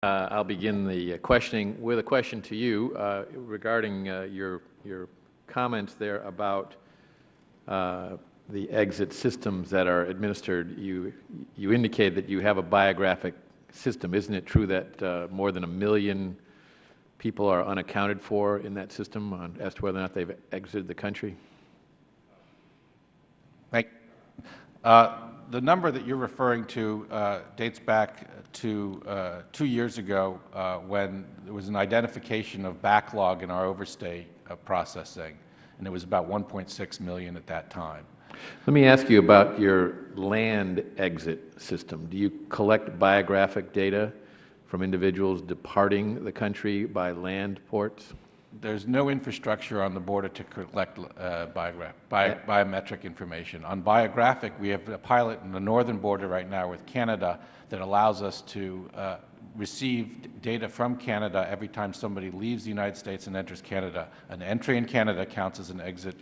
I'll begin the questioning with a question to you regarding your comments there about the exit systems that are administered. You indicated that you have a biographic system. Isn't it true that more than 1 million people are unaccounted for in that system as to whether or not they've exited the country? Thank you. The number that you're referring to dates back to 2 years ago when there was an identification of backlog in our overstay processing, and it was about 1.6 million at that time. Let me ask you about your land exit system. Do you collect biographic data from individuals departing the country by land ports? There's no infrastructure on the border to collect biometric information. On biographic, we have a pilot in the northern border right now with Canada that allows us to receive data from Canada every time somebody leaves the United States and enters Canada. An entry in Canada counts as an exit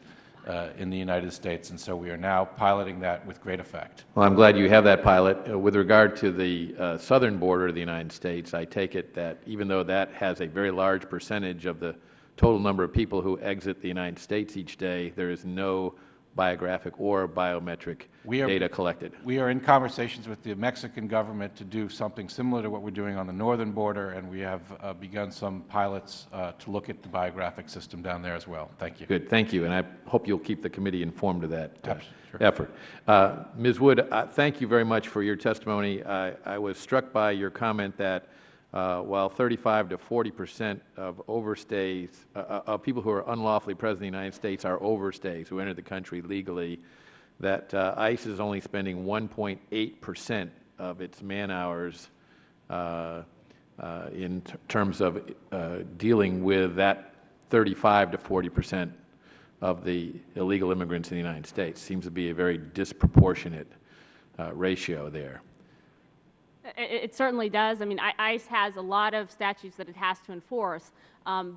in the United States, and so we are now piloting that with great effect. Well, I'm glad you have that pilot. With regard to the southern border of the United States, I take it that even though that has a very large percentage of the total number of people who exit the United States each day, there is no biographic or biometric data collected. We are in conversations with the Mexican government to do something similar to what we're doing on the northern border, and we have begun some pilots to look at the biographic system down there as well. Thank you. Good, thank you, and I hope you'll keep the committee informed of that effort. Ms. Wood, thank you very much for your testimony. I was struck by your comment that while 35 to 40% of overstays, of people who are unlawfully present in the United States are overstays who enter the country legally, that ICE is only spending 1.8% of its man-hours in terms of dealing with that 35 to 40% of the illegal immigrants in the United States. Seems to be a very disproportionate ratio there. It certainly does. I mean, ICE has a lot of statutes that it has to enforce.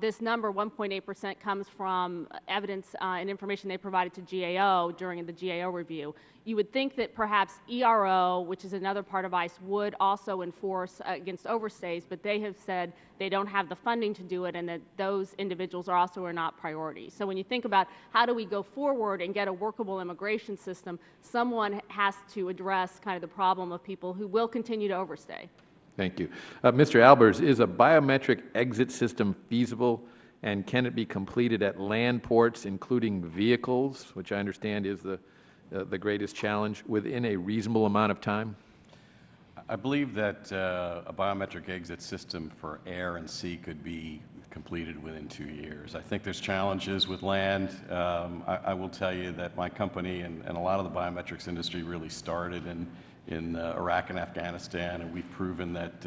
This number, 1.8%, comes from evidence and information they provided to GAO during the GAO review. You would think that perhaps ERO, which is another part of ICE, would also enforce against overstays, but they have said they don't have the funding to do it and that those individuals are not priorities. So when you think about how do we go forward and get a workable immigration system, someone has to address kind of the problem of people who will continue to overstay. Thank you. Mr. Albers, is a biometric exit system feasible, and can it be completed at land ports, including vehicles, which I understand is the greatest challenge, within a reasonable amount of time? I believe that a biometric exit system for air and sea could be completed within 2 years. I think there's challenges with land. I will tell you that my company and a lot of the biometrics industry really started in Iraq and Afghanistan, and we've proven that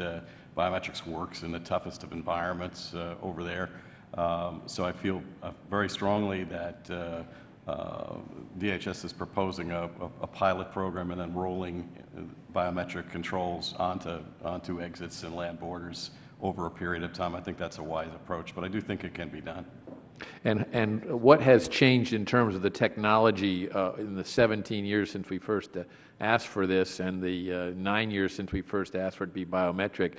biometrics works in the toughest of environments over there. So I feel very strongly that DHS is proposing a pilot program and then rolling biometric controls onto exits and land borders over a period of time. I think that's a wise approach, but I do think it can be done. And what has changed in terms of the technology in the 17 years since we first asked for this and the 9 years since we first asked for it to be biometric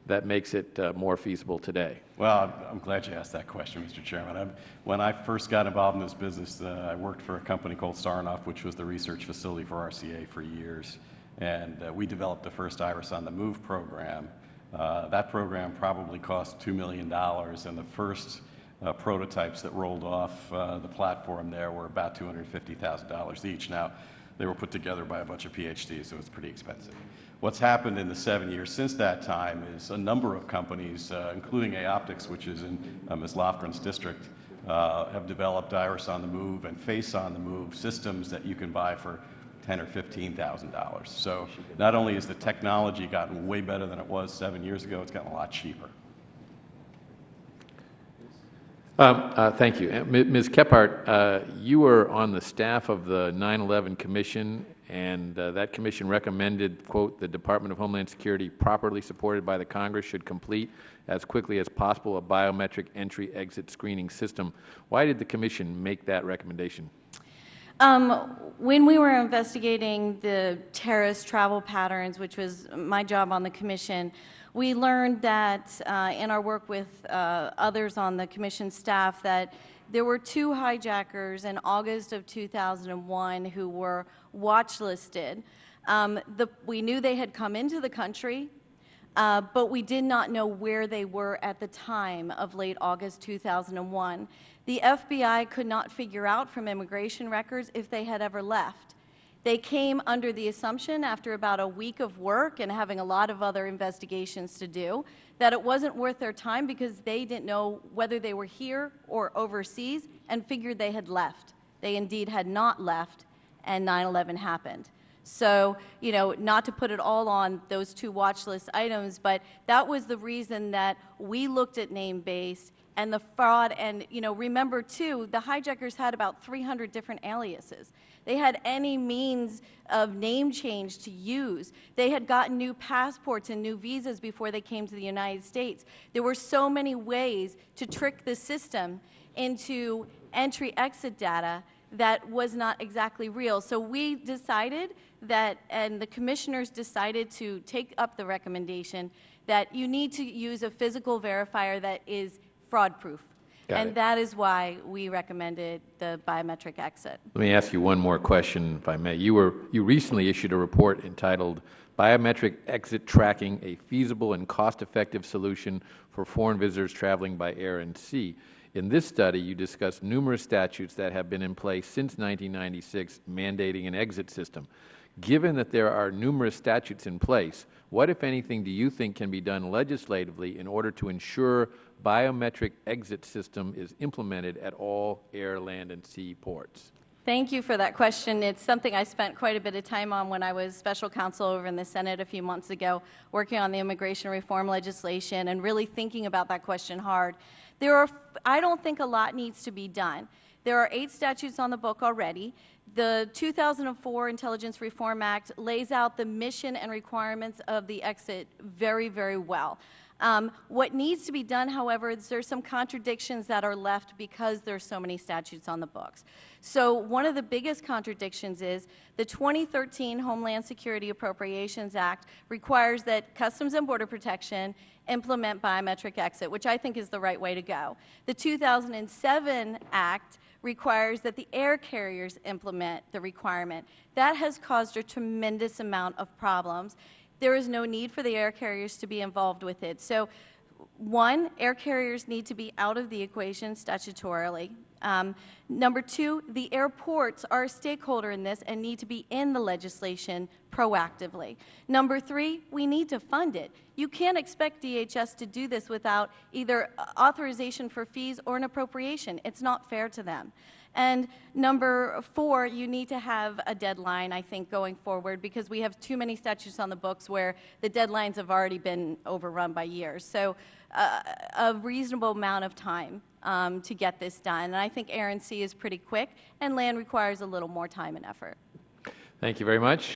that makes it more feasible today? Well, I'm glad you asked that question, Mr. Chairman. When I first got involved in this business, I worked for a company called Sarnoff, which was the research facility for RCA for years, and we developed the first Iris on the Move program. That program probably cost $2 million, and the first prototypes that rolled off the platform there were about $250,000 each. Now, they were put together by a bunch of PhDs, so it's pretty expensive. What's happened in the 7 years since that time is a number of companies, including Aoptics, which is in Ms. Lofgren's district, have developed Iris on the Move and Face on the Move systems that you can buy for $10,000 or $15,000. So not only has the technology gotten way better than it was 7 years ago, it's gotten a lot cheaper. Thank you. Ms. Kephart, you were on the staff of the 9/11 Commission, and that commission recommended, quote, the Department of Homeland Security, properly supported by the Congress, should complete as quickly as possible a biometric entry-exit screening system. Why did the commission make that recommendation? When we were investigating the terrorist travel patterns, which was my job on the commission, We learned that in our work with others on the commission staff that there were 2 hijackers in August of 2001 who were watch listed. We knew they had come into the country, but we did not know where they were at the time of late August 2001. The FBI could not figure out from immigration records if they had ever left. They came under the assumption, after about a week of work and having a lot of other investigations to do, that it wasn't worth their time because they didn't know whether they were here or overseas and figured they had left. They indeed had not left, and 9/11 happened. So, you know, not to put it all on those 2 watch list items, but that was the reason that we looked at name-based and the fraud. And, you know, remember, too, the hijackers had about 300 different aliases. They had any means of name change to use. They had gotten new passports and new visas before they came to the United States. There were so many ways to trick the system into entry-exit data that was not exactly real. So we decided that, and the commissioners decided to take up the recommendation that you need to use a physical verifier that is fraud-proof. And that is why we recommended the biometric exit. Let me ask you one more question, if I may. You recently issued a report entitled Biometric Exit Tracking, a Feasible and Cost-Effective Solution for Foreign Visitors Traveling by Air and Sea. In this study, you discussed numerous statutes that have been in place since 1996 mandating an exit system. Given that there are numerous statutes in place, what, if anything, do you think can be done legislatively in order to ensure biometric exit system is implemented at all air, land, and sea ports? Thank you for that question. It's something I spent quite a bit of time on when I was special counsel over in the Senate a few months ago, working on the immigration reform legislation and really thinking about that question hard. I don't think a lot needs to be done. There are 8 statutes on the book already. The 2004 Intelligence Reform Act lays out the mission and requirements of the exit very, very well. What needs to be done, however, is there's some contradictions that are left because there's so many statutes on the books. So one of the biggest contradictions is the 2013 Homeland Security Appropriations Act requires that Customs and Border Protection implement biometric exit, which I think is the right way to go. The 2007 Act requires that the air carriers implement the requirement. That has caused a tremendous amount of problems. There is no need for the air carriers to be involved with it. So, 1, air carriers need to be out of the equation statutorily. Number 2, the airports are a stakeholder in this and need to be in the legislation proactively. Number 3, we need to fund it. You can't expect DHS to do this without either authorization for fees or an appropriation. It's not fair to them. And number 4, you need to have a deadline, I think, going forward, because we have too many statutes on the books where the deadlines have already been overrun by years. So a reasonable amount of time to get this done. And I think Air and Sea is pretty quick, and land requires a little more time and effort. Thank you very much.